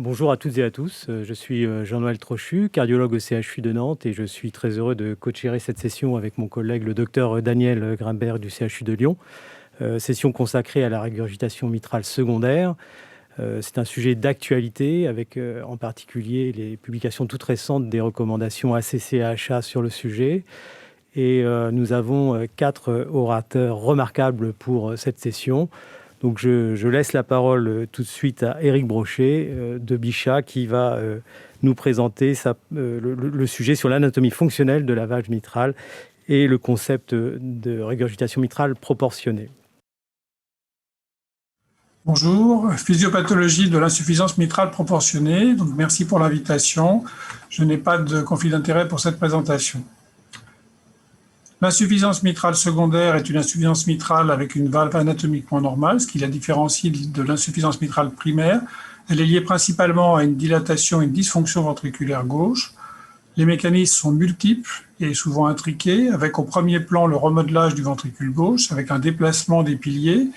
Bonjour à toutes et à tous, je suis Jean-Noël Trochu, cardiologue au CHU de Nantes et je suis très heureux de co-chairer cette session avec mon collègue le docteur Daniel Grimbert du CHU de Lyon. Session consacrée à la régurgitation mitrale secondaire. C'est un sujet d'actualité avec en particulier les publications toutes récentes des recommandations ACC-AHA sur le sujet. Et nous avons 4 orateurs remarquables pour cette session. Donc je laisse la parole tout de suite à Éric Brochet de Bichat qui va nous présenter le sujet sur l'anatomie fonctionnelle de la valve mitrale et le concept de régurgitation mitrale proportionnée. Bonjour, physiopathologie de l'insuffisance mitrale proportionnée. Donc merci pour l'invitation. Je n'ai pas de conflit d'intérêt pour cette présentation. L'insuffisance mitrale secondaire est une insuffisance mitrale avec une valve anatomiquement normale, ce qui la différencie de l'insuffisance mitrale primaire. Elle est liée principalement à une dilatation et une dysfonction ventriculaire gauche. Les mécanismes sont multiples et souvent intriqués, avec au premier plan le remodelage du ventricule gauche, avec un déplacement des piliers,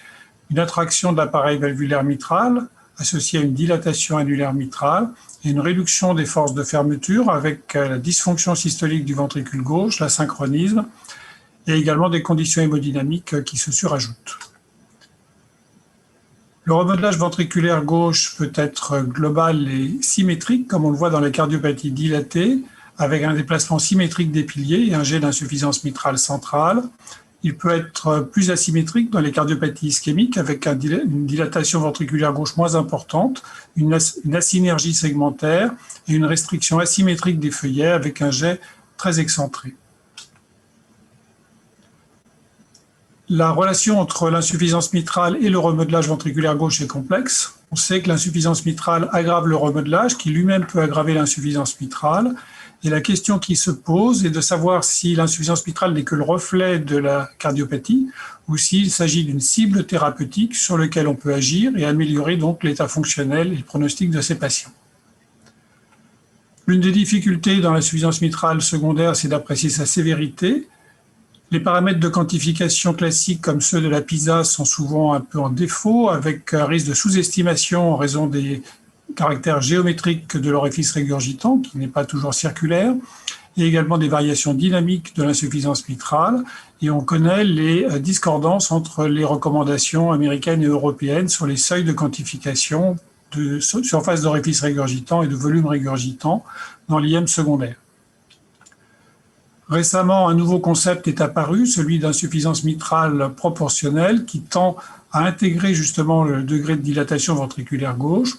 une attraction de l'appareil valvulaire mitral, associée à une dilatation annulaire mitrale, et une réduction des forces de fermeture avec la dysfonction systolique du ventricule gauche, l'asynchronisme, et également des conditions hémodynamiques qui se surajoutent. Le remodelage ventriculaire gauche peut être global et symétrique, comme on le voit dans les cardiopathies dilatées, avec un déplacement symétrique des piliers et un jet d'insuffisance mitrale centrale. Il peut être plus asymétrique dans les cardiopathies ischémiques avec une dilatation ventriculaire gauche moins importante, une asynergie segmentaire et une restriction asymétrique des feuillets avec un jet très excentré. La relation entre l'insuffisance mitrale et le remodelage ventriculaire gauche est complexe. On sait que l'insuffisance mitrale aggrave le remodelage, qui lui-même peut aggraver l'insuffisance mitrale. Et la question qui se pose est de savoir si l'insuffisance mitrale n'est que le reflet de la cardiopathie ou s'il s'agit d'une cible thérapeutique sur laquelle on peut agir et améliorer donc l'état fonctionnel et le pronostic de ces patients. L'une des difficultés dans l'insuffisance mitrale secondaire, c'est d'apprécier sa sévérité. Les paramètres de quantification classiques comme ceux de la PISA sont souvent un peu en défaut, avec un risque de sous-estimation en raison des caractère géométrique de l'orifice régurgitant, qui n'est pas toujours circulaire, et également des variations dynamiques de l'insuffisance mitrale. Et on connaît les discordances entre les recommandations américaines et européennes sur les seuils de quantification de surface d'orifice régurgitant et de volume régurgitant dans l'IM secondaire. Récemment, un nouveau concept est apparu, celui d'insuffisance mitrale proportionnelle, qui tend à intégrer justement le degré de dilatation ventriculaire gauche.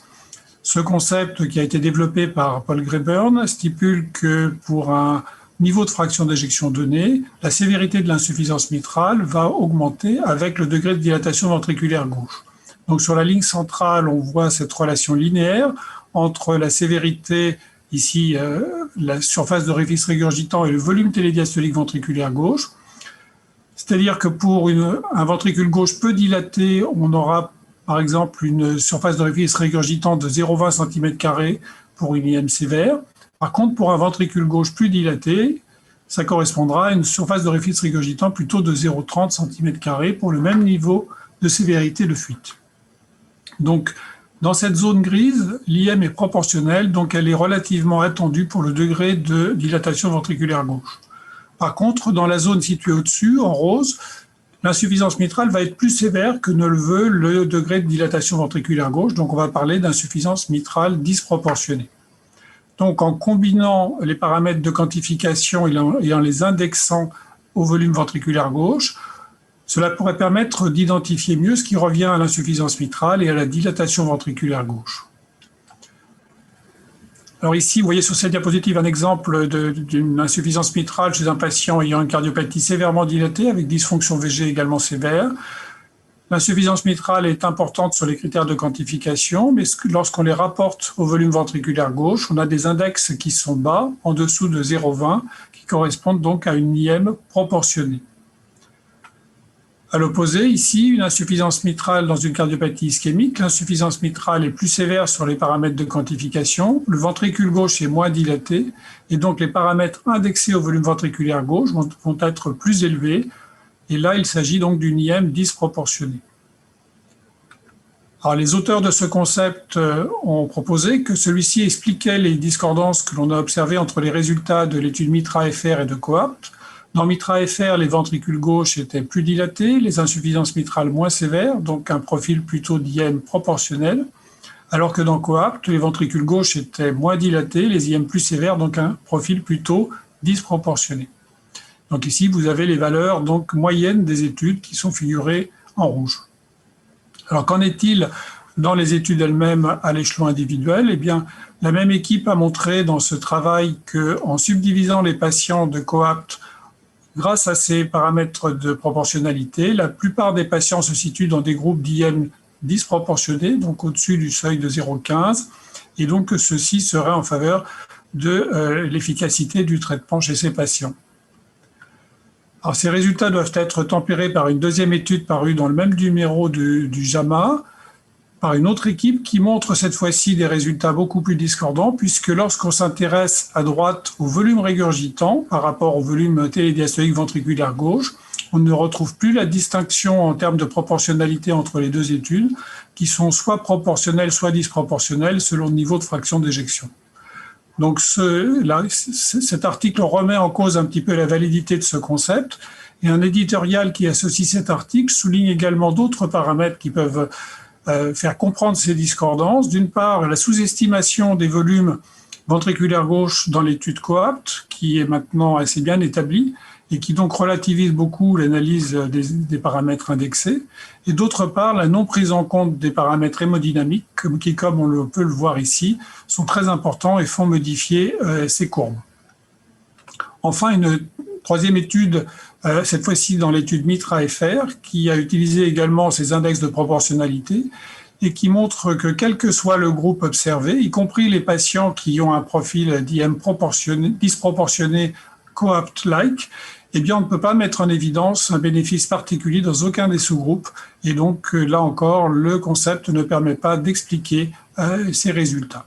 Ce concept, qui a été développé par Paul Greyburn, stipule que pour un niveau de fraction d'éjection donné, la sévérité de l'insuffisance mitrale va augmenter avec le degré de dilatation ventriculaire gauche. Donc sur la ligne centrale, on voit cette relation linéaire entre la sévérité, ici la surface d'orifice régurgitant et le volume télédiastolique ventriculaire gauche. C'est-à-dire que pour un ventricule gauche peu dilaté, on aura par exemple une surface d'orifice régurgitant de 0,20 cm² pour une IM sévère. Par contre, pour un ventricule gauche plus dilaté, ça correspondra à une surface d'orifice régurgitant plutôt de 0,30 cm² pour le même niveau de sévérité de fuite. Donc, dans cette zone grise, l'IM est proportionnelle, donc elle est relativement attendue pour le degré de dilatation ventriculaire gauche. Par contre, dans la zone située au-dessus, en rose, l'insuffisance mitrale va être plus sévère que ne le veut le degré de dilatation ventriculaire gauche, donc on va parler d'insuffisance mitrale disproportionnée. Donc en combinant les paramètres de quantification et en les indexant au volume ventriculaire gauche, cela pourrait permettre d'identifier mieux ce qui revient à l'insuffisance mitrale et à la dilatation ventriculaire gauche. Alors ici, vous voyez sur cette diapositive un exemple d'une insuffisance mitrale chez un patient ayant une cardiopathie sévèrement dilatée avec dysfonction VG également sévère. L'insuffisance mitrale est importante sur les critères de quantification, mais lorsqu'on les rapporte au volume ventriculaire gauche, on a des index qui sont bas, en dessous de 0,20, qui correspondent donc à une IM proportionnée. À l'opposé, ici, une insuffisance mitrale dans une cardiopathie ischémique, l'insuffisance mitrale est plus sévère sur les paramètres de quantification, le ventricule gauche est moins dilaté, et donc les paramètres indexés au volume ventriculaire gauche vont être plus élevés, et là, il s'agit donc d'une IM disproportionnée. Alors, les auteurs de ce concept ont proposé que celui-ci expliquait les discordances que l'on a observées entre les résultats de l'étude MITRA-FR et de COAPT. Dans MITRA-FR, les ventricules gauches étaient plus dilatés, les insuffisances mitrales moins sévères, donc un profil plutôt d'IM proportionnel, alors que dans COAPT, les ventricules gauches étaient moins dilatés, les IM plus sévères, donc un profil plutôt disproportionné. Donc ici, vous avez les valeurs donc moyennes des études qui sont figurées en rouge. Alors, qu'en est-il dans les études elles-mêmes à l'échelon individuel? Eh bien, la même équipe a montré dans ce travail qu'en subdivisant les patients de COAPT grâce à ces paramètres de proportionnalité, la plupart des patients se situent dans des groupes d'IM disproportionnés, donc au-dessus du seuil de 0,15, et donc que ceci serait en faveur de l'efficacité du traitement chez ces patients. Alors, ces résultats doivent être tempérés par une deuxième étude parue dans le même numéro du JAMA, par une autre équipe qui montre cette fois-ci des résultats beaucoup plus discordants, puisque lorsqu'on s'intéresse à droite au volume régurgitant par rapport au volume télédiastolique ventriculaire gauche, on ne retrouve plus la distinction en termes de proportionnalité entre les deux études, qui sont soit proportionnelles, soit disproportionnelles selon le niveau de fraction d'éjection. Donc cet article remet en cause un petit peu la validité de ce concept, et un éditorial qui associe cet article souligne également d'autres paramètres qui peuvent faire comprendre ces discordances. D'une part, la sous-estimation des volumes ventriculaires gauche dans l'étude COAPT, qui est maintenant assez bien établie, et qui donc relativise beaucoup l'analyse des paramètres indexés, et d'autre part, la non prise en compte des paramètres hémodynamiques, qui, comme on peut le voir ici, sont très importants et font modifier ces courbes. Enfin, une troisième étude, cette fois-ci dans l'étude MITRA-FR, qui a utilisé également ces index de proportionnalité, et qui montre que quel que soit le groupe observé, y compris les patients qui ont un profil d'IM disproportionné COAPT-like, eh bien, on ne peut pas mettre en évidence un bénéfice particulier dans aucun des sous-groupes. Et donc, là encore, le concept ne permet pas d'expliquer ces résultats.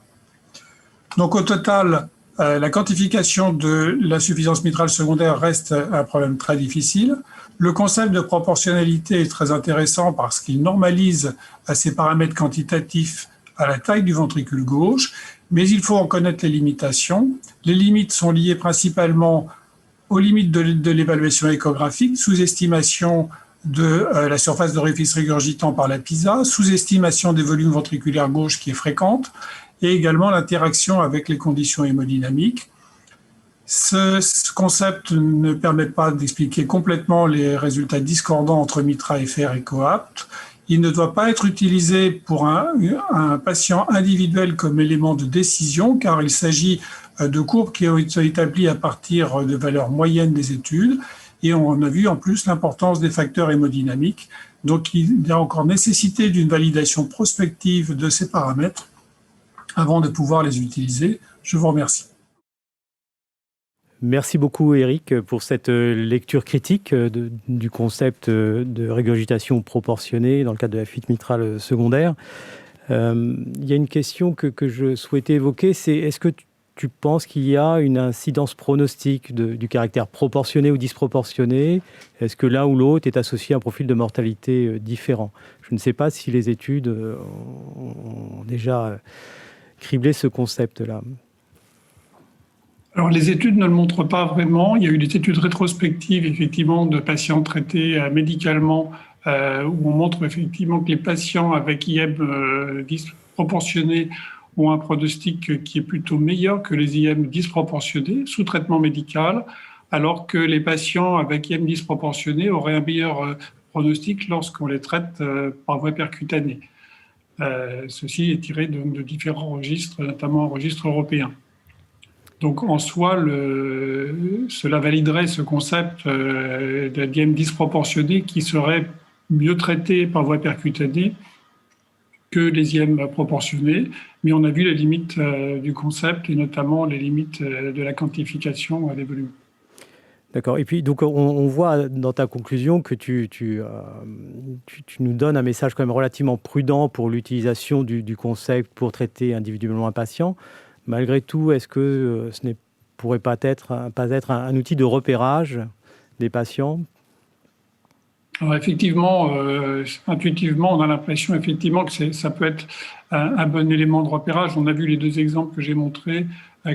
Donc, au total, la quantification de l'insuffisance mitrale secondaire reste un problème très difficile. Le concept de proportionnalité est très intéressant parce qu'il normalise ces paramètres quantitatifs à la taille du ventricule gauche, mais il faut en connaître les limitations. Les limites sont liées principalement aux limites de l'évaluation échographique, sous-estimation de la surface d'orifice régurgitant par la PISA, sous-estimation des volumes ventriculaires gauche qui est fréquente, et également l'interaction avec les conditions hémodynamiques. Ce concept ne permet pas d'expliquer complètement les résultats discordants entre MITRA-FR et COAPT. Il ne doit pas être utilisé pour un patient individuel comme élément de décision, car il s'agit de courbes qui ont été établies à partir de valeurs moyennes des études. Et on a vu en plus l'importance des facteurs hémodynamiques. Donc, il y a encore nécessité d'une validation prospective de ces paramètres avant de pouvoir les utiliser. Je vous remercie. Merci beaucoup Eric pour cette lecture critique du concept de régurgitation proportionnée dans le cadre de la fuite mitrale secondaire. Il y a une question que je souhaitais évoquer, c'est est-ce que tu penses qu'il y a une incidence pronostique du caractère proportionné ou disproportionné? Est-ce que l'un ou l'autre est associé à un profil de mortalité différent? Je ne sais pas si les études ont déjà criblé ce concept-là. Alors, les études ne le montrent pas vraiment. Il y a eu des études rétrospectives, effectivement, de patients traités médicalement, où on montre effectivement que les patients avec IM disproportionné ont un pronostic qui est plutôt meilleur que les IM disproportionnés sous traitement médical, alors que les patients avec IM disproportionné auraient un meilleur pronostic lorsqu'on les traite par voie percutanée. Ceci est tiré de différents registres, notamment un registre européen. Donc, en soi, cela validerait ce concept d'IM disproportionné qui serait mieux traité par voie percutanée que les IM proportionnés, mais on a vu les limites du concept et notamment les limites de la quantification des volumes. D'accord. Et puis, donc, on voit dans ta conclusion que tu nous donnes un message quand même relativement prudent pour l'utilisation du concept pour traiter individuellement un patient. Malgré tout, est-ce que ce ne pourrait pas être un outil de repérage des patients? Alors effectivement, intuitivement, on a l'impression effectivement que ça peut être un bon élément de repérage. On a vu les deux exemples que j'ai montrés.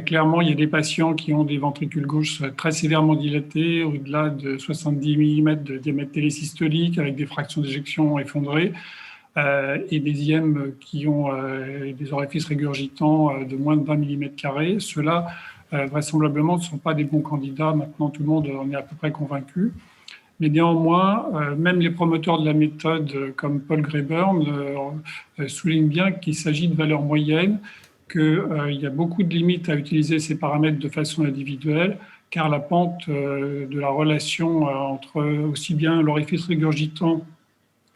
Clairement, il y a des patients qui ont des ventricules gauches très sévèrement dilatés, au-delà de 70 mm de diamètre télésystolique, avec des fractions d'éjection effondrées, et des IM qui ont des orifices régurgitants de moins de 20 mm². Ceux-là, vraisemblablement, ne sont pas des bons candidats. Maintenant, tout le monde en est à peu près convaincu. Mais néanmoins, même les promoteurs de la méthode, comme Paul Greyburn, soulignent bien qu'il s'agit de valeurs moyennes, qu'il y a beaucoup de limites à utiliser ces paramètres de façon individuelle, car la pente de la relation entre aussi bien l'orifice régurgitant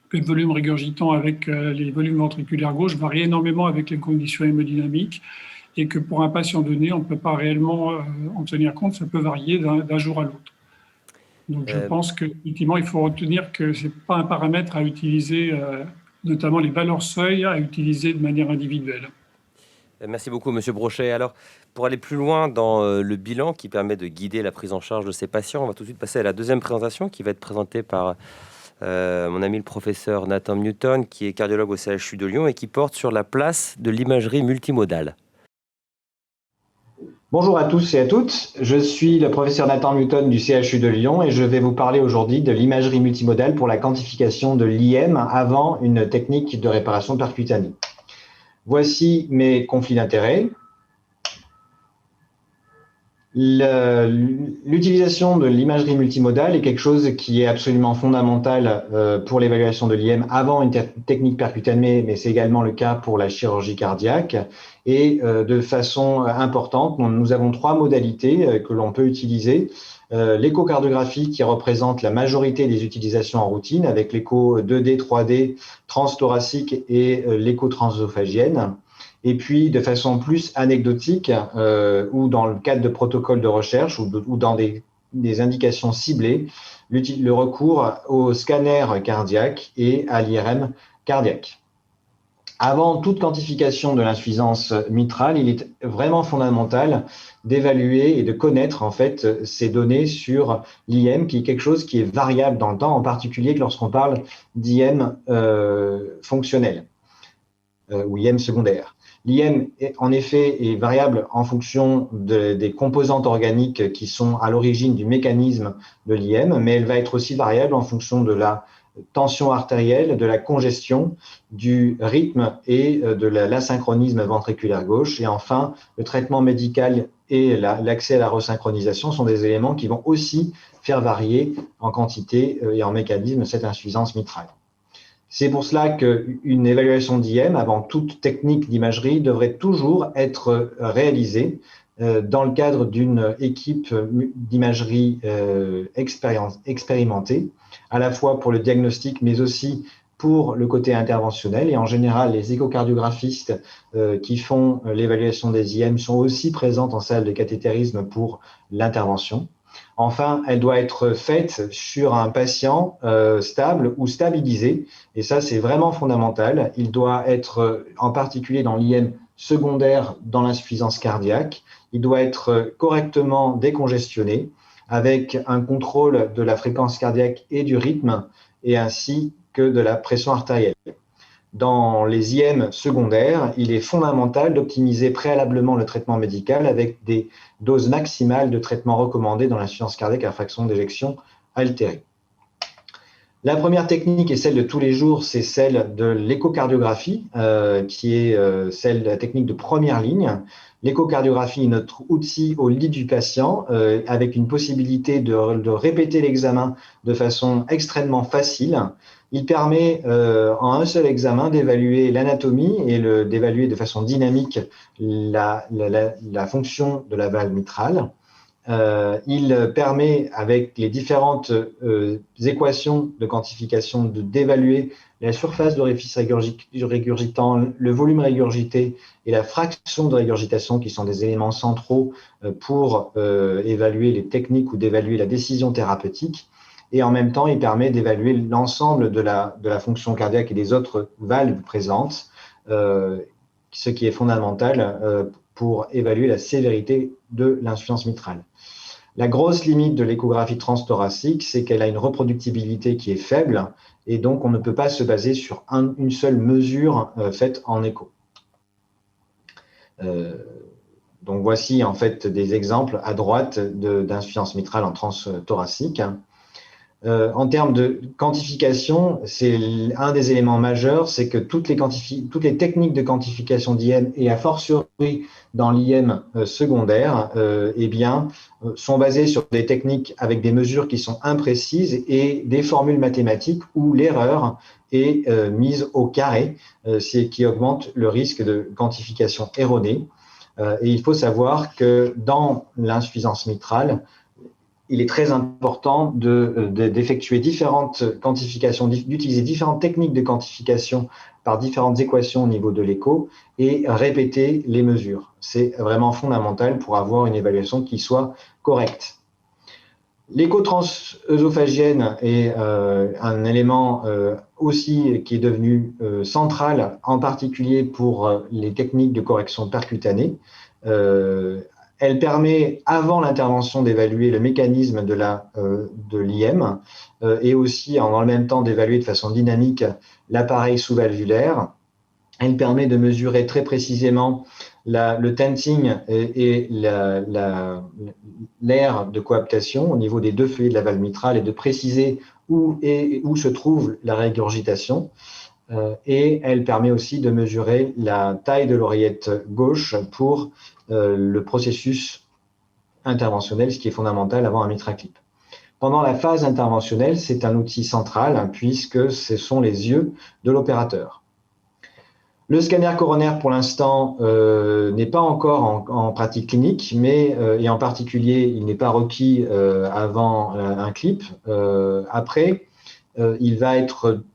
que le volume régurgitant avec les volumes ventriculaires gauche varie énormément avec les conditions hémodynamiques, et que pour un patient donné, on ne peut pas réellement en tenir compte, ça peut varier d'un jour à l'autre. Donc, je pense qu'effectivement, il faut retenir que ce n'est pas un paramètre à utiliser, notamment les valeurs seuil, à utiliser de manière individuelle. Merci beaucoup, Monsieur Brochet. Alors, pour aller plus loin dans le bilan qui permet de guider la prise en charge de ces patients, on va tout de suite passer à la deuxième présentation qui va être présentée par mon ami le professeur Nathan Newton, qui est cardiologue au CHU de Lyon et qui porte sur la place de l'imagerie multimodale. Bonjour à tous et à toutes, je suis le professeur Nathan Newton du CHU de Lyon et je vais vous parler aujourd'hui de l'imagerie multimodale pour la quantification de l'IM avant une technique de réparation percutanée. Voici mes conflits d'intérêts. L'utilisation de l'imagerie multimodale est quelque chose qui est absolument fondamental pour l'évaluation de l'IM avant une technique percutanée, mais c'est également le cas pour la chirurgie cardiaque. Et de façon importante, nous avons trois modalités que l'on peut utiliser. L'échocardiographie qui représente la majorité des utilisations en routine avec l'écho 2D, 3D, transthoracique et l'écho transœsophagienne. Et puis, de façon plus anecdotique, ou dans le cadre de protocoles de recherche ou dans des indications ciblées, le recours au scanner cardiaque et à l'IRM cardiaque. Avant toute quantification de l'insuffisance mitrale, il est vraiment fondamental d'évaluer et de connaître en fait ces données sur l'IM, qui est quelque chose qui est variable dans le temps, en particulier lorsqu'on parle d'IM fonctionnel ou IM secondaire. L'IM, en effet, est variable en fonction des composantes organiques qui sont à l'origine du mécanisme de l'IM, mais elle va être aussi variable en fonction de la tension artérielle, de la congestion, du rythme et de l'asynchronisme ventriculaire gauche. Et enfin, le traitement médical et l'accès à la resynchronisation sont des éléments qui vont aussi faire varier en quantité et en mécanisme cette insuffisance mitrale. C'est pour cela qu'une évaluation d'IM avant toute technique d'imagerie devrait toujours être réalisée dans le cadre d'une équipe d'imagerie expérimentée, à la fois pour le diagnostic, mais aussi pour le côté interventionnel. Et en général, les échocardiographistes qui font l'évaluation des IM sont aussi présents en salle de cathétérisme pour l'intervention. Enfin, elle doit être faite sur un patient stable ou stabilisé. Et ça, c'est vraiment fondamental. Il doit être, en particulier dans l'IM secondaire dans l'insuffisance cardiaque, il doit être correctement décongestionné avec un contrôle de la fréquence cardiaque et du rythme, et ainsi que de la pression artérielle. Dans les IM secondaires, il est fondamental d'optimiser préalablement le traitement médical avec des doses maximales de traitement recommandées dans l'insuffisance cardiaque à fraction d'éjection altérée. La première technique est celle de tous les jours, c'est celle de l'échocardiographie, qui est celle de la technique de première ligne. L'échocardiographie est notre outil au lit du patient, avec une possibilité de répéter l'examen de façon extrêmement facile. Il permet en un seul examen d'évaluer l'anatomie et d'évaluer de façon dynamique la fonction de la valve mitrale. Il permet, avec les différentes équations de quantification, d'évaluer la surface d'orifice régurgitant, le volume régurgité et la fraction de régurgitation, qui sont des éléments centraux pour évaluer les techniques ou d'évaluer la décision thérapeutique. Et en même temps, il permet d'évaluer l'ensemble de la fonction cardiaque et des autres valves présentes, ce qui est fondamental pour évaluer la sévérité de l'insuffisance mitrale. La grosse limite de l'échographie transthoracique, c'est qu'elle a une reproductibilité qui est faible et donc on ne peut pas se baser sur une seule mesure faite en écho. Donc voici en fait des exemples à droite d'insuffisance mitrale en transthoracique. En termes de quantification, c'est un des éléments majeurs, c'est que toutes les techniques de quantification d'IM et a fortiori dans l'IM secondaire, sont basées sur des techniques avec des mesures qui sont imprécises et des formules mathématiques où l'erreur est mise au carré, ce qui augmente le risque de quantification erronée. Et il faut savoir que dans l'insuffisance mitrale, il est très important d'effectuer différentes quantifications, d'utiliser différentes techniques de quantification par différentes équations au niveau de l'écho et répéter les mesures. C'est vraiment fondamental pour avoir une évaluation qui soit correcte. L'écho transœsophagienne est un élément aussi qui est devenu central, en particulier pour les techniques de correction percutanée. Elle permet, avant l'intervention, d'évaluer le mécanisme de l'IM et aussi, en le même temps, d'évaluer de façon dynamique l'appareil sous-valvulaire. Elle permet de mesurer très précisément le tenting et l'aire de coaptation au niveau des deux feuillets de la valve mitrale et de préciser où se trouve la régurgitation. Et elle permet aussi de mesurer la taille de l'oreillette gauche pour le processus interventionnel, ce qui est fondamental avant un MitraClip. Pendant la phase interventionnelle, c'est un outil central puisque ce sont les yeux de l'opérateur. Le scanner coronaire, pour l'instant, n'est pas encore en pratique clinique, mais et en particulier, il n'est pas requis avant un clip. Après, il va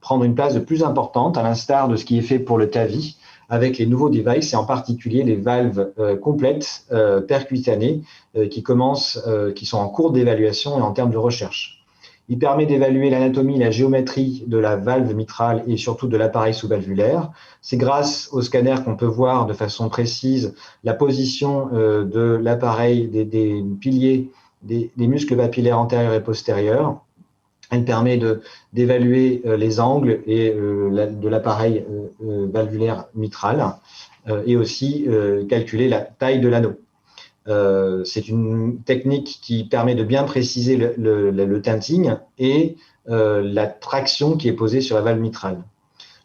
prendre une place de plus importante, à l'instar de ce qui est fait pour le TAVI, avec les nouveaux devices et en particulier les valves complètes percutanées qui sont en cours d'évaluation et en termes de recherche. Il permet d'évaluer l'anatomie et la géométrie de la valve mitrale et surtout de l'appareil sous-valvulaire. C'est grâce au scanner qu'on peut voir de façon précise la position de l'appareil, des piliers, des muscles papillaires antérieurs et postérieurs. Elle permet d'évaluer les angles et de l'appareil valvulaire mitral et aussi calculer la taille de l'anneau. C'est une technique qui permet de bien préciser le tenting et la traction qui est posée sur la valve mitrale.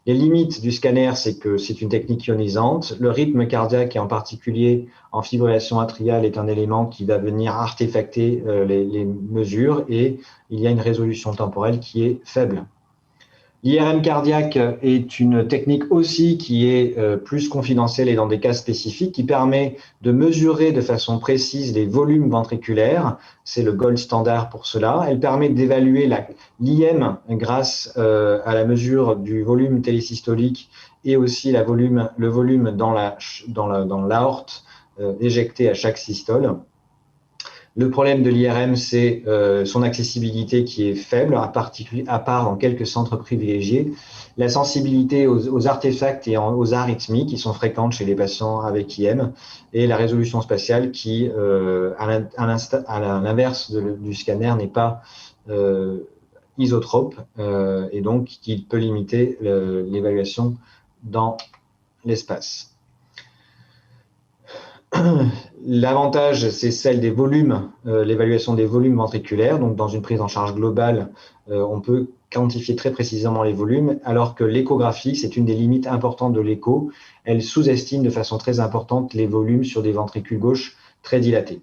Les limites du scanner, c'est que c'est une technique ionisante. Le rythme cardiaque, et en particulier en fibrillation atriale, est un élément qui va venir artefacter les mesures et il y a une résolution temporelle qui est faible. L'IRM cardiaque est une technique aussi qui est plus confidentielle et dans des cas spécifiques, qui permet de mesurer de façon précise les volumes ventriculaires. C'est le gold standard pour cela. Elle permet d'évaluer l'IM grâce à la mesure du volume télésystolique et aussi le volume dans l'aorte éjecté à chaque systole. Le problème de l'IRM, c'est son accessibilité qui est faible, à part dans quelques centres privilégiés. La sensibilité aux artefacts et aux arythmies qui sont fréquentes chez les patients avec IM et la résolution spatiale qui, à l'inverse du scanner, n'est pas isotrope et donc qui peut limiter l'évaluation dans l'espace. L'avantage, c'est celle des volumes, l'évaluation des volumes ventriculaires. Donc, dans une prise en charge globale, on peut quantifier très précisément les volumes, alors que l'échographie, c'est une des limites importantes de l'écho. Elle sous-estime de façon très importante les volumes sur des ventricules gauches très dilatés.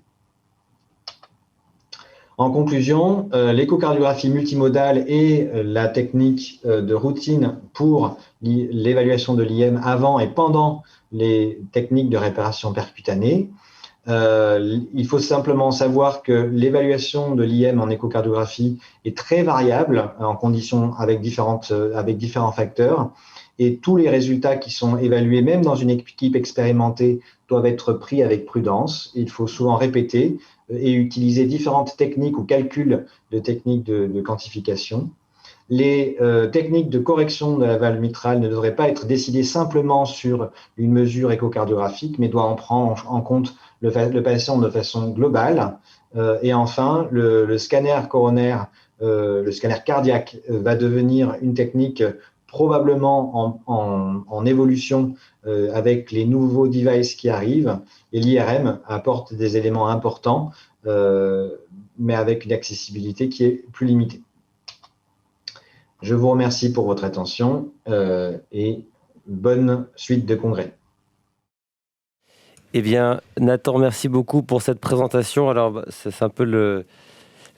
En conclusion, l'échocardiographie multimodale est la technique de routine pour l'évaluation de l'IM avant et pendant les techniques de réparation percutanée. Il faut simplement savoir que l'évaluation de l'IM en échocardiographie est très variable en conditions avec différents facteurs et tous les résultats qui sont évalués, même dans une équipe expérimentée, doivent être pris avec prudence. Il faut souvent répéter et utiliser différentes techniques ou calculs de techniques de quantification. Les techniques de correction de la valve mitrale ne devraient pas être décidées simplement sur une mesure échocardiographique, mais doivent en prendre en compte le patient de façon globale Et enfin, le scanner coronaire, le scanner cardiaque va devenir une technique probablement en évolution avec les nouveaux devices qui arrivent. Et l'IRM apporte des éléments importants, mais avec une accessibilité qui est plus limitée. Je vous remercie pour votre attention et bonne suite de congrès. Eh bien, Nathan, merci beaucoup pour cette présentation. Alors, c'est un peu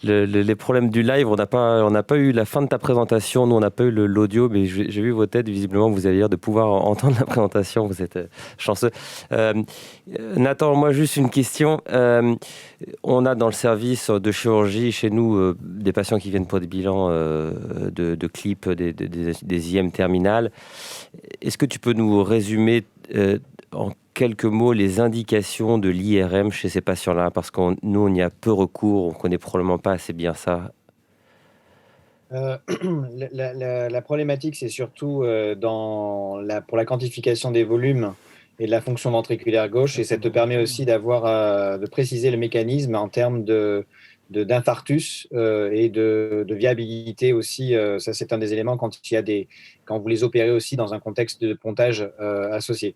les problèmes du live. On n'a pas eu la fin de ta présentation. Nous, on n'a pas eu l'audio, mais j'ai vu vos têtes. Visiblement, vous avez l'air de pouvoir entendre la présentation. Vous êtes chanceux. Nathan, moi, juste une question. On a dans le service de chirurgie, chez nous, des patients qui viennent pour des bilans de clips, des IM terminales. Est-ce que tu peux nous résumer en quelques mots les indications de l'IRM chez ces patients-là, parce que nous, on y a peu recours, on ne connaît probablement pas assez bien ça. La problématique, c'est surtout pour la quantification des volumes et de la fonction ventriculaire gauche, et ça te permet aussi de préciser le mécanisme en termes d'infarctus et de viabilité aussi. Ça, c'est un des éléments quand vous les opérez aussi dans un contexte de pontage associé.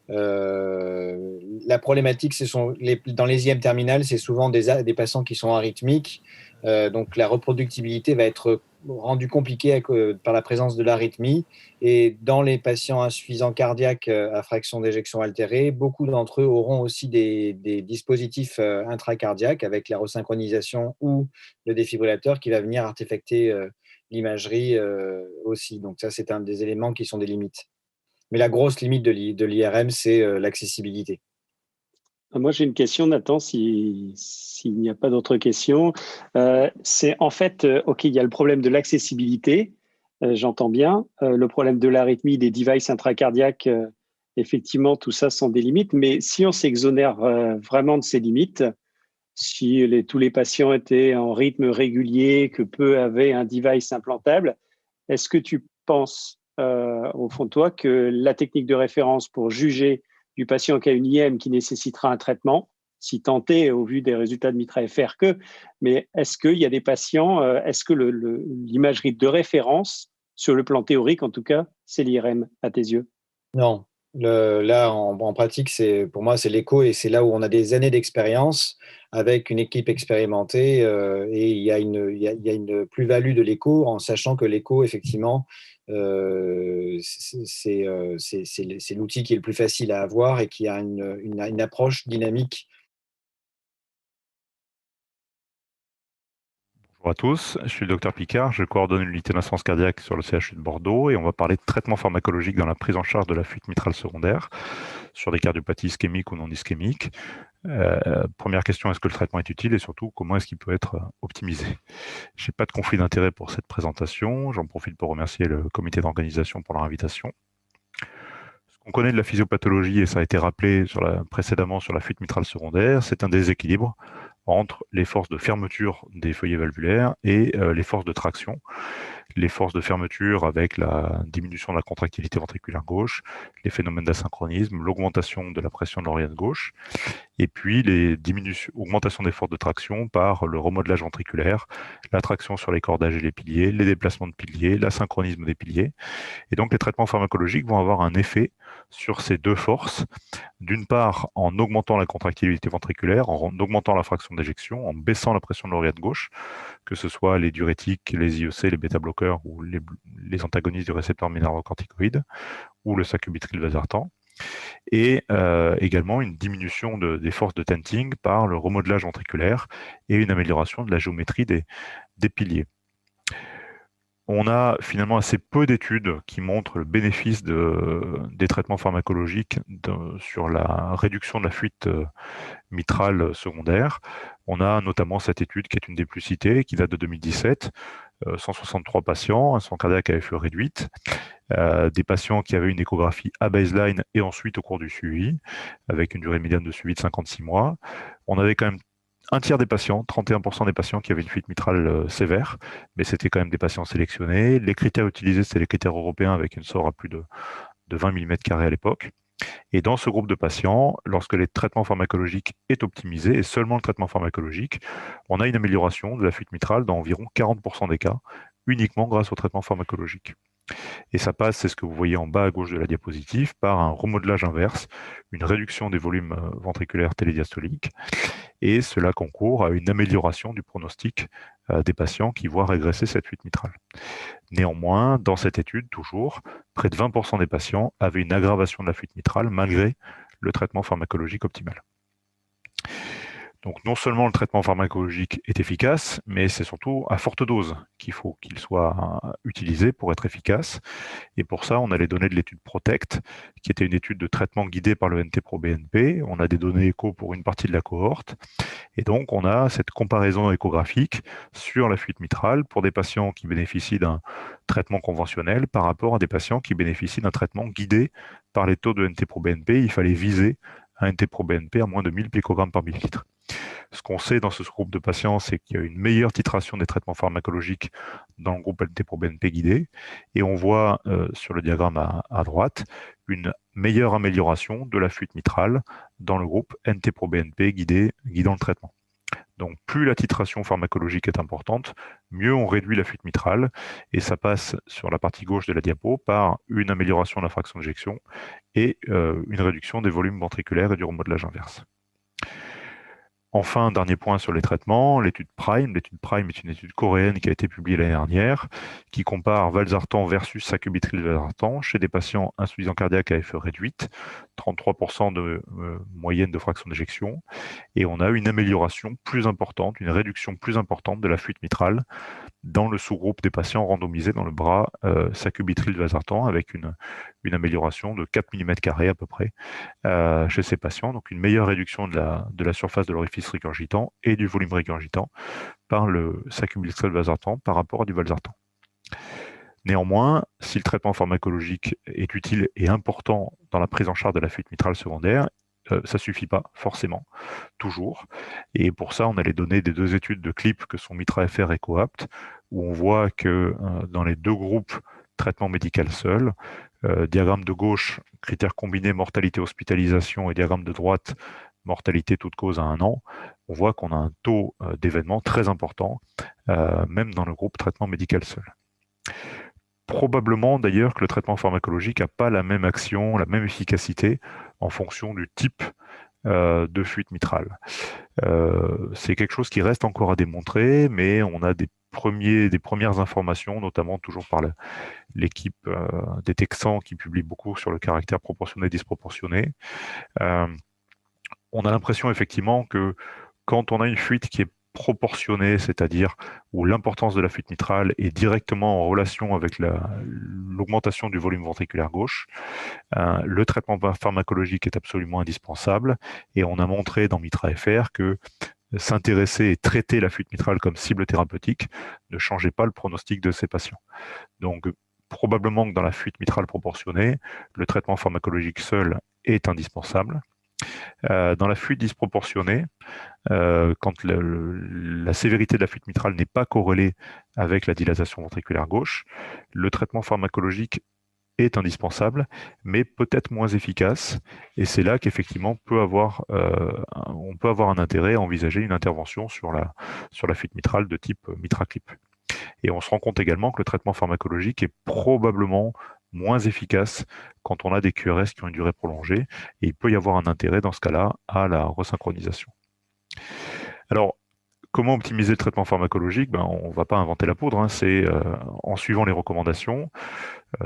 La problématique, dans les IM terminales, c'est souvent des patients qui sont arythmiques, donc la reproductibilité va être rendue compliquée par la présence de l'arythmie, et dans les patients insuffisants cardiaques à fraction d'éjection altérée, beaucoup d'entre eux auront aussi des dispositifs intracardiaques avec la resynchronisation ou le défibrillateur qui va venir artefacter l'imagerie aussi. Donc ça, c'est un des éléments qui sont des limites. Mais la grosse limite de l'IRM, c'est l'accessibilité. Moi, j'ai une question, Nathan, s'il n'y a pas d'autres questions. C'est en fait, OK, il y a le problème de l'accessibilité, j'entends bien. Le problème de l'arythmie, des devices intracardiaques, effectivement, tout ça sont des limites. Mais si on s'exonère vraiment de ces limites, si tous les patients étaient en rythme régulier, que peu avaient un device implantable, est-ce que tu penses au fond de toi que la technique de référence pour juger du patient qui a une IM qui nécessitera un traitement, si tant est au vu des résultats de MITRA-FR mais est-ce qu'il y a des patients, est-ce que l'imagerie de référence, sur le plan théorique en tout cas, c'est l'IRM à tes yeux? Non. Là, en pratique, pour moi, c'est l'écho, et c'est là où on a des années d'expérience avec une équipe expérimentée, et il y a une plus-value de l'écho, en sachant que l'écho, effectivement, c'est l'outil qui est le plus facile à avoir et qui a une approche dynamique. Bonjour à tous, je suis le docteur Picard, je coordonne l'unité d'incidence cardiaque sur le CHU de Bordeaux et on va parler de traitement pharmacologique dans la prise en charge de la fuite mitrale secondaire sur des cardiopathies ischémiques ou non ischémiques. Première question, est-ce que le traitement est utile et surtout comment est-ce qu'il peut être optimisé? Je n'ai pas de conflit d'intérêt pour cette présentation, j'en profite pour remercier le comité d'organisation pour leur invitation. Ce qu'on connaît de la physiopathologie, et ça a été rappelé précédemment sur la fuite mitrale secondaire, c'est un déséquilibre entre les forces de fermeture des feuillets valvulaires et les forces de traction. Les forces de fermeture avec la diminution de la contractilité ventriculaire gauche, les phénomènes d'asynchronisme, l'augmentation de la pression de l'oreillette gauche, et puis l'augmentation des forces de traction par le remodelage ventriculaire, la traction sur les cordages et les piliers, les déplacements de piliers, l'asynchronisme des piliers. Et donc les traitements pharmacologiques vont avoir un effet sur ces deux forces, d'une part en augmentant la contractilité ventriculaire, en augmentant la fraction d'éjection, en baissant la pression de l'oreillette gauche, que ce soit les diurétiques, les IEC, les bêta-bloqueurs ou les antagonistes du récepteur mineralocorticoïde ou le sacubitril valsartan, et également une diminution des forces de tenting par le remodelage ventriculaire et une amélioration de la géométrie des piliers. On a finalement assez peu d'études qui montrent le bénéfice des traitements pharmacologiques sur la réduction de la fuite mitrale secondaire. On a notamment cette étude qui est une des plus citées, qui date de 2017, 163 patients, insuffisance cardiaque à FE réduite, des patients qui avaient une échographie à baseline et ensuite au cours du suivi, avec une durée médiane de suivi de 56 mois. On avait quand même un tiers des patients, 31% des patients qui avaient une fuite mitrale sévère, mais c'était quand même des patients sélectionnés. Les critères utilisés, c'était les critères européens avec une SOR à plus de 20 mm² à l'époque. Et dans ce groupe de patients, lorsque le traitement pharmacologique est optimisé, et seulement le traitement pharmacologique, on a une amélioration de la fuite mitrale dans environ 40% des cas, uniquement grâce au traitement pharmacologique. Et ça passe, c'est ce que vous voyez en bas à gauche de la diapositive, par un remodelage inverse, une réduction des volumes ventriculaires télédiastoliques, et cela concourt à une amélioration du pronostic des patients qui voient régresser cette fuite mitrale. Néanmoins, dans cette étude, toujours, près de 20% des patients avaient une aggravation de la fuite mitrale malgré le traitement pharmacologique optimal. Donc non seulement le traitement pharmacologique est efficace, mais c'est surtout à forte dose qu'il faut qu'il soit utilisé pour être efficace. Et pour ça, on a les données de l'étude PROTECT, qui était une étude de traitement guidée par le NT-proBNP. On a des données écho pour une partie de la cohorte. Et donc, on a cette comparaison échographique sur la fuite mitrale pour des patients qui bénéficient d'un traitement conventionnel par rapport à des patients qui bénéficient d'un traitement guidé par les taux de NT-proBNP. Il fallait viser un NT-proBNP à moins de 1000 picogrammes par millilitre. Ce qu'on sait dans ce groupe de patients, c'est qu'il y a une meilleure titration des traitements pharmacologiques dans le groupe NT-proBNP guidé. Et on voit sur le diagramme à droite une meilleure amélioration de la fuite mitrale dans le groupe NT-proBNP guidant le traitement. Donc plus la titration pharmacologique est importante, mieux on réduit la fuite mitrale. Et ça passe sur la partie gauche de la diapo par une amélioration de la fraction d'éjection et une réduction des volumes ventriculaires et du remodelage inverse. Enfin, dernier point sur les traitements, l'étude PRIME. L'étude PRIME est une étude coréenne qui a été publiée l'année dernière, qui compare valsartan versus sacubitril/valsartan chez des patients insuffisants cardiaques à FE réduite, 33% de moyenne de fraction d'éjection, et on a une amélioration plus importante, une réduction plus importante de la fuite mitrale dans le sous-groupe des patients randomisés dans le bras sacubitril/valsartan avec une amélioration de 4 mm² à peu près chez ces patients, donc une meilleure réduction de la surface de l'orifice régurgitant et du volume régurgitant par le sacubitril/valsartan par rapport à du valsartan. Néanmoins, si le traitement pharmacologique est utile et important dans la prise en charge de la fuite mitrale secondaire, ça ne suffit pas forcément, toujours. Et pour ça, on a les données des deux études de CLIP que sont MITRA-FR et COAPT, où on voit que dans les deux groupes traitement médical seul, diagramme de gauche, critères combinés mortalité hospitalisation et diagramme de droite, mortalité toute cause à 1 an, on voit qu'on a un taux d'événements très important, même dans le groupe traitement médical seul. Probablement d'ailleurs que le traitement pharmacologique n'a pas la même action, la même efficacité en fonction du type de fuite mitrale. C'est quelque chose qui reste encore à démontrer, mais on a des premières informations, notamment toujours par l'équipe des Texans qui publie beaucoup sur le caractère proportionné et disproportionné. On a l'impression effectivement que quand on a une fuite qui est proportionnée, c'est-à-dire où l'importance de la fuite mitrale est directement en relation avec l'augmentation du volume ventriculaire gauche, le traitement pharmacologique est absolument indispensable, et on a montré dans MITRA-FR que s'intéresser et traiter la fuite mitrale comme cible thérapeutique ne changeait pas le pronostic de ces patients. Donc probablement que dans la fuite mitrale proportionnée, le traitement pharmacologique seul est indispensable. Dans la fuite disproportionnée, quand la sévérité de la fuite mitrale n'est pas corrélée avec la dilatation ventriculaire gauche, le traitement pharmacologique est indispensable, mais peut-être moins efficace. Et c'est là qu'effectivement on peut avoir un intérêt à envisager une intervention sur la fuite mitrale de type MITRA-CLIP. Et on se rend compte également que le traitement pharmacologique est probablement moins efficace quand on a des QRS qui ont une durée prolongée, et il peut y avoir un intérêt dans ce cas-là à la resynchronisation. Alors, comment optimiser le traitement pharmacologique? On ne va pas inventer la poudre, c'est en suivant les recommandations.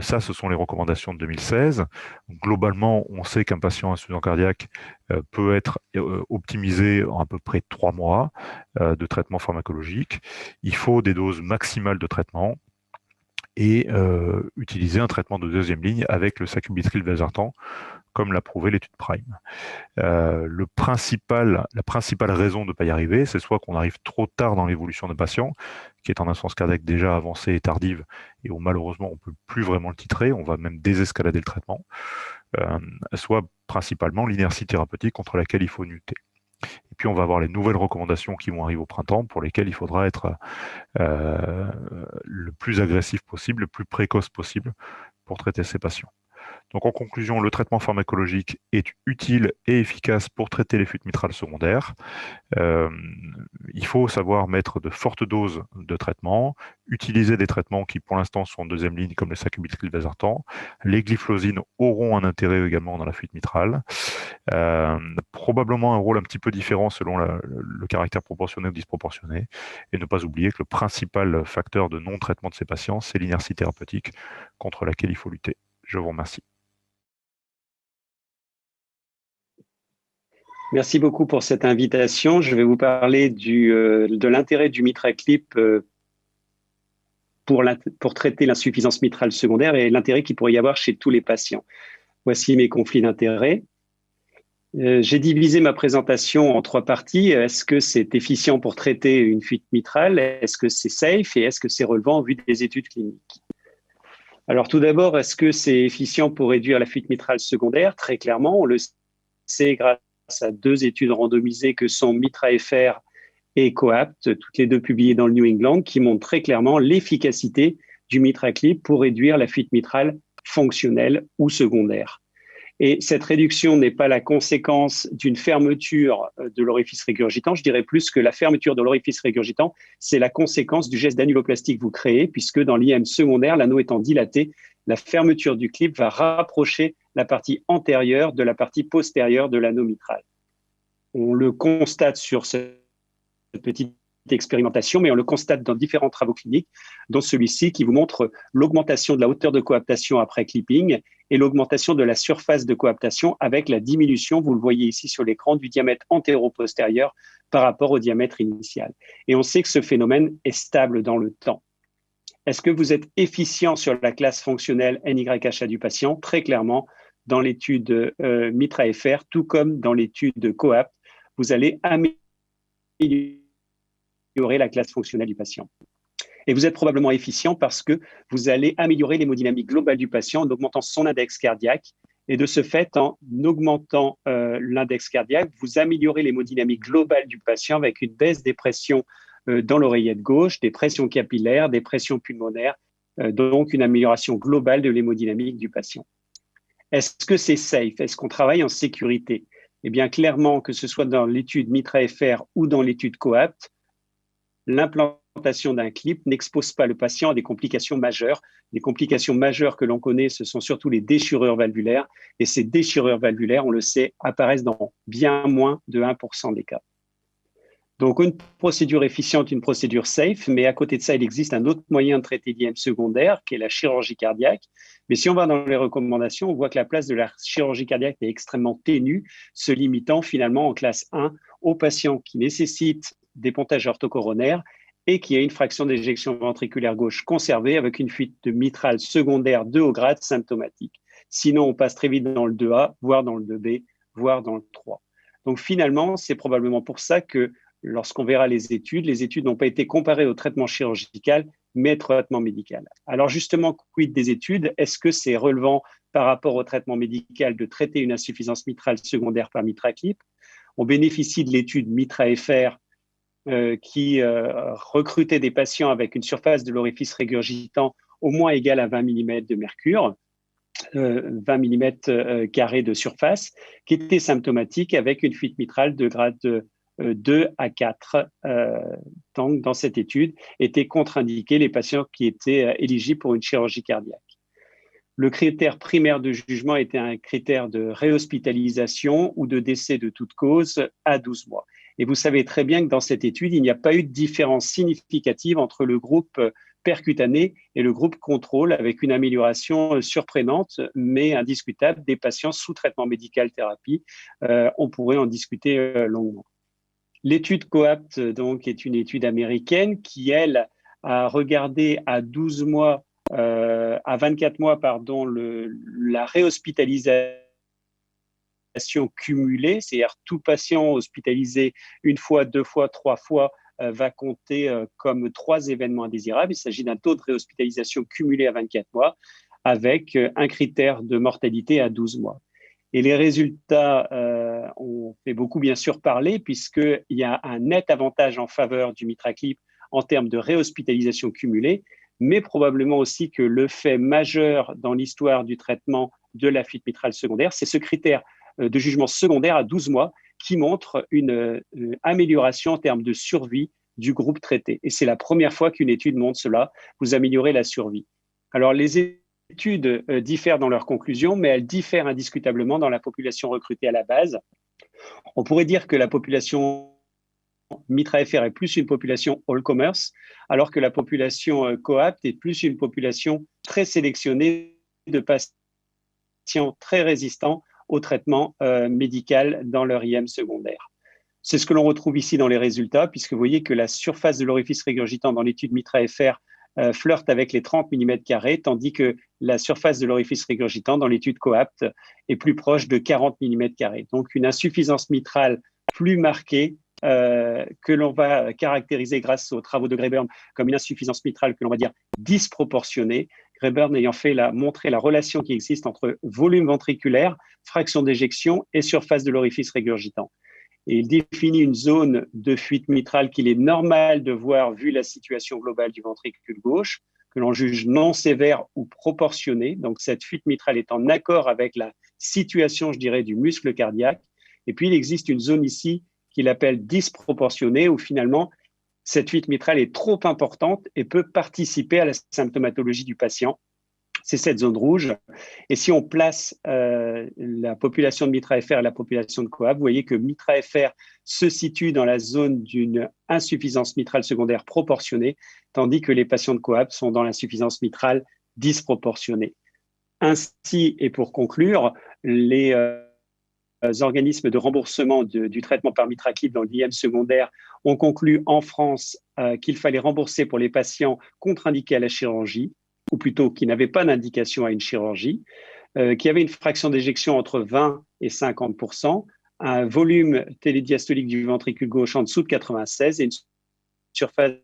Ça, ce sont les recommandations de 2016. Globalement, on sait qu'un patient insuffisant cardiaque peut être optimisé en à peu près 3 mois de traitement pharmacologique. Il faut des doses maximales de traitement et utiliser un traitement de deuxième ligne avec le sacubitril/valsartan, comme l'a prouvé l'étude PRIME. La principale raison de ne pas y arriver, c'est soit qu'on arrive trop tard dans l'évolution de patient, qui est en insuffisance cardiaque déjà avancée et tardive, et où malheureusement on ne peut plus vraiment le titrer, on va même désescalader le traitement, soit principalement l'inertie thérapeutique contre laquelle il faut lutter. Et puis on va avoir les nouvelles recommandations qui vont arriver au printemps, pour lesquelles il faudra être le plus agressif possible, le plus précoce possible pour traiter ces patients. Donc en conclusion, le traitement pharmacologique est utile et efficace pour traiter les fuites mitrales secondaires. Il faut savoir mettre de fortes doses de traitement, utiliser des traitements qui pour l'instant sont en deuxième ligne comme le sacubitril/valsartan. Les glyphosines auront un intérêt également dans la fuite mitrale. Probablement un rôle un petit peu différent selon le caractère proportionné ou disproportionné. Et ne pas oublier que le principal facteur de non-traitement de ces patients, c'est l'inertie thérapeutique contre laquelle il faut lutter. Je vous remercie. Merci beaucoup pour cette invitation. Je vais vous parler de l'intérêt du MitraClip pour traiter l'insuffisance mitrale secondaire et l'intérêt qu'il pourrait y avoir chez tous les patients. Voici mes conflits d'intérêts. J'ai divisé ma présentation en 3 parties. Est-ce que c'est efficient pour traiter une fuite mitrale? Est-ce que c'est safe? Et est-ce que c'est relevant au vu des études cliniques? Alors tout d'abord, est-ce que c'est efficient pour réduire la fuite mitrale secondaire? Très clairement, on le sait grâce à 2 études randomisées que sont MITRA-FR et COAPT, toutes les 2 publiées dans le New England, qui montrent très clairement l'efficacité du MitraClip pour réduire la fuite mitrale fonctionnelle ou secondaire. Et cette réduction n'est pas la conséquence d'une fermeture de l'orifice régurgitant. Je dirais plus que la fermeture de l'orifice régurgitant, c'est la conséquence du geste d'annuloplastie que vous créez, puisque dans l'IM secondaire, l'anneau étant dilaté, la fermeture du clip va rapprocher la partie antérieure de la partie postérieure de l'anneau mitral. On le constate sur cette petite expérimentation, mais on le constate dans différents travaux cliniques, dont celui-ci qui vous montre l'augmentation de la hauteur de coaptation après clipping et l'augmentation de la surface de coaptation avec la diminution, vous le voyez ici sur l'écran, du diamètre antéro-postérieur par rapport au diamètre initial. Et on sait que ce phénomène est stable dans le temps. Est-ce que vous êtes efficient sur la classe fonctionnelle NYHA du patient? Très clairement, dans l'étude MITRA-FR, tout comme dans l'étude COAPT, vous allez améliorer la classe fonctionnelle du patient. Et vous êtes probablement efficient parce que vous allez améliorer l'hémodynamique globale du patient en augmentant son index cardiaque. Et de ce fait, en augmentant l'index cardiaque, vous améliorez l'hémodynamique globale du patient avec une baisse des pressions dans l'oreillette gauche, des pressions capillaires, des pressions pulmonaires, donc une amélioration globale de l'hémodynamique du patient. Est-ce que c'est safe? Est-ce qu'on travaille en sécurité? Eh bien, clairement, que ce soit dans l'étude MITRA-FR ou dans l'étude COAPT, l'implantation d'un clip n'expose pas le patient à des complications majeures. Les complications majeures que l'on connaît, ce sont surtout les déchirures valvulaires. Et ces déchirures valvulaires, on le sait, apparaissent dans bien moins de 1% des cas. Donc, une procédure efficiente, une procédure safe, mais à côté de ça, il existe un autre moyen de traiter l'IM secondaire, qui est la chirurgie cardiaque. Mais si on va dans les recommandations, on voit que la place de la chirurgie cardiaque est extrêmement ténue, se limitant finalement en classe 1 aux patients qui nécessitent des pontages orthocoronaires et qui a une fraction d'éjection ventriculaire gauche conservée avec une fuite de mitrale secondaire de haut grade symptomatique. Sinon, on passe très vite dans le 2A, voire dans le 2B, voire dans le 3. Donc finalement, c'est probablement pour ça que lorsqu'on verra les études n'ont pas été comparées au traitement chirurgical, mais au traitement médical. Alors justement, quid des études? Est-ce que c'est relevant par rapport au traitement médical de traiter une insuffisance mitrale secondaire par MitraClip? On bénéficie de l'étude MITRA-FR qui recrutait des patients avec une surface de l'orifice régurgitant au moins égale à 20 mm de mercure, 20 mm carrés de surface, qui était symptomatique avec une fuite mitrale de grade 2 à 4. Donc, dans cette étude, étaient contre-indiqués les patients qui étaient éligibles pour une chirurgie cardiaque. Le critère primaire de jugement était un critère de réhospitalisation ou de décès de toute cause à 12 mois. Et vous savez très bien que dans cette étude, il n'y a pas eu de différence significative entre le groupe percutané et le groupe contrôle, avec une amélioration surprenante mais indiscutable des patients sous traitement médical thérapie. On pourrait en discuter longuement. L'étude COAPT donc, est une étude américaine qui, elle, a regardé à 12 mois, à 24 mois, pardon, la réhospitalisation cumulée, c'est-à-dire tout patient hospitalisé une fois, 2 fois, 3 fois va compter comme 3 événements indésirables. Il s'agit d'un taux de réhospitalisation cumulé à 24 mois avec un critère de mortalité à 12 mois. Et les résultats ont fait beaucoup, bien sûr, parler, puisqu'il y a un net avantage en faveur du MitraClip en termes de réhospitalisation cumulée. mais probablement aussi que le fait majeur dans l'histoire du traitement de la fuite mitrale secondaire, c'est ce critère de jugement secondaire à 12 mois qui montre une amélioration en termes de survie du groupe traité. Et c'est la première fois qu'une étude montre cela, vous améliorez la survie. Alors, les études diffèrent dans leurs conclusions, mais elles diffèrent indiscutablement dans la population recrutée à la base. On pourrait dire que la population MITRA-FR est plus une population all-commerce, alors que la population COAPT est plus une population très sélectionnée de patients très résistants au traitement médical dans leur IM secondaire. C'est ce que l'on retrouve ici dans les résultats, puisque vous voyez que la surface de l'orifice régurgitant dans l'étude MITRA-FR flirte avec les 30 mm², tandis que la surface de l'orifice régurgitant dans l'étude COAPT est plus proche de 40 mm². Donc une insuffisance mitrale plus marquée que l'on va caractériser grâce aux travaux de Greyburn comme une insuffisance mitrale que l'on va dire disproportionnée. Greyburn ayant montré la relation qui existe entre volume ventriculaire, fraction d'éjection et surface de l'orifice régurgitant. Et il définit une zone de fuite mitrale qu'il est normal de voir vu la situation globale du ventricule gauche, que l'on juge non sévère ou proportionnée. Donc cette fuite mitrale est en accord avec la situation, je dirais, du muscle cardiaque. Et puis il existe une zone ici qu'il appelle disproportionnée, où finalement cette fuite mitrale est trop importante et peut participer à la symptomatologie du patient. C'est cette zone rouge. Et si on place la population de MITRA-FR et la population de COAPT, vous voyez que MITRA-FR se situe dans la zone d'une insuffisance mitrale secondaire proportionnée, tandis que les patients de COAPT sont dans l'insuffisance mitrale disproportionnée. Ainsi, et pour conclure, les organismes de remboursement du traitement par mitraclip dans l'IM secondaire ont conclu en France qu'il fallait rembourser pour les patients contre-indiqués à la chirurgie, ou plutôt qui n'avaient pas d'indication à une chirurgie, qui avaient une fraction d'éjection entre 20 et 50%, un volume télédiastolique du ventricule gauche en dessous de 96 et une surface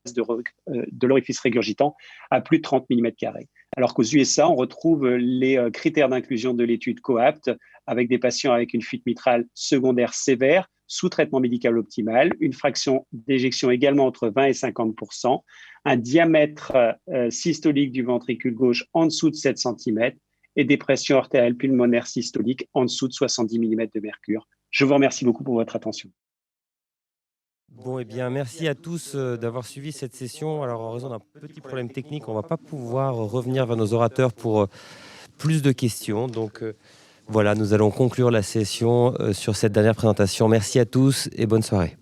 de l'orifice régurgitant à plus de 30 mm². Alors qu'aux USA, on retrouve les critères d'inclusion de l'étude COAPT avec des patients avec une fuite mitrale secondaire sévère, sous traitement médical optimal, une fraction d'éjection également entre 20 et 50%, un diamètre systolique du ventricule gauche en dessous de 7 cm et des pressions artérielles pulmonaires systoliques en dessous de 70 mm de mercure. Je vous remercie beaucoup pour votre attention. Bon, eh bien, merci à tous d'avoir suivi cette session. Alors, en raison d'un petit problème technique, on ne va pas pouvoir revenir vers nos orateurs pour plus de questions. Donc, voilà, nous allons conclure la session sur cette dernière présentation. Merci à tous et bonne soirée.